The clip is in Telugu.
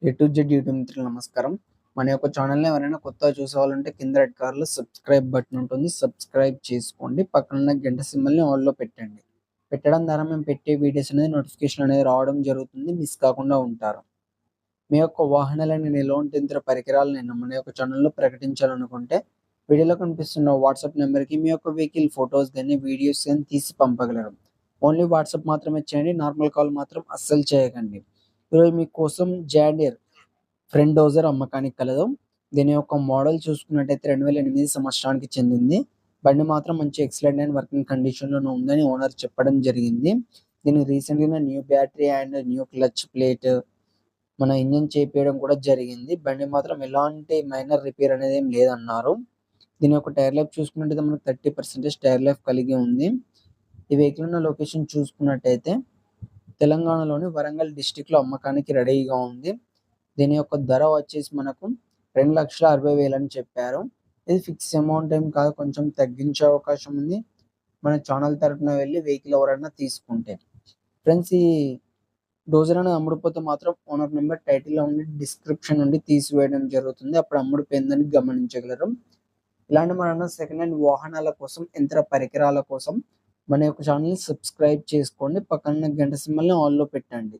ఏ టు జెడ్ యూట్యూబ్ మిత్రులు నమస్కారం. మన యొక్క ఛానల్‌ని ఎవరైనా కొత్తగా చూసేవాళ్ళుంటే కింద రెడ్ కలర్‌లో సబ్స్క్రైబ్ బటన్ ఉంటుంది. సబ్స్క్రైబ్ చేసుకోండి. పక్కనున్న గంట సింబల్‌ని ఆల్‌లో పెట్టండి. పెట్టడం ద్వారా మేము పెట్టే వీడియోస్ అనేది నోటిఫికేషన్ అనేది రావడం జరుగుతుంది. మిస్ కాకుండా ఉంటారు. మీ యొక్క వాహనాలని నిల్వంతించిన పరికరాలను మన యొక్క ఛానల్‌లో ప్రకటించాలనుకుంటే వీడియోలో కనిపిస్తున్న వాట్సాప్ నంబర్‌కి మీ యొక్క వెహికల్ ఫోటోస్ గాని, వీడియోస్ గాని తీసి పంపగలరు. ఓన్లీ వాట్సాప్ మాత్రమే చేయండి. నార్మల్ కాల్ మాత్రం అస్సలు చేయకండి. ఈరోజు మీకోసం జాండీర్ ఫ్రంట్ డోజర్ అమ్మకానికి కలదు. దీని యొక్క మోడల్ చూసుకున్నట్టయితే 2008 సంవత్సరానికి చెందింది. బండి మాత్రం మంచి ఎక్సలెంట్ అండ్ వర్కింగ్ కండిషన్‌లోనే ఉందని ఓనర్ చెప్పడం జరిగింది. దీనికి రీసెంట్‌గానే new battery and new clutch plate మన ఇంజిన్ చేపియడం కూడా జరిగింది. బండి మాత్రం ఎలాంటి మైనర్ రిపేర్ అనేది ఏం లేదన్నారు. దీని యొక్క టైర్ లైఫ్ చూసుకున్నట్టయితే మనకు 30% టైర్ లైఫ్ కలిగి ఉంది. ఈ వెహికల్ ఉన్న లొకేషన్ చూసుకున్నట్టయితే తెలంగాణలోని వరంగల్ డిస్ట్రిక్ట్‌లో అమ్మకానికి రెడీగా ఉంది. దీని యొక్క ధర వచ్చేసి మనకు 2,60,000 అని చెప్పారు. ఇది ఫిక్స్ అమౌంట్ ఏం కాదు. కొంచెం తగ్గించే అవకాశం ఉంది. మన ఛానల్ తరపున వెళ్లి వెహికల్ ఎవరైనా తీసుకుంటే. ఫ్రెండ్స్, ఈ డోజర్ అనేది అమ్ముడుపోతే మాత్రం ఓనర్ నెంబర్ టైటిల్‌లో ఉండి డిస్క్రిప్షన్ నుండి తీసివేయడం జరుగుతుంది. అప్పుడు అమ్ముడుపోయిందని గమనించగలరు. ఇలాంటి మరెన్నో సెకండ్ హ్యాండ్ వాహనాల కోసం, యంత్ర పరికరాల కోసం మన యొక్క ఛానల్‌ని సబ్స్క్రైబ్ చేసుకోండి. పక్కన గంట సింబల్‌ని ఆల్‌లో పెట్టండి.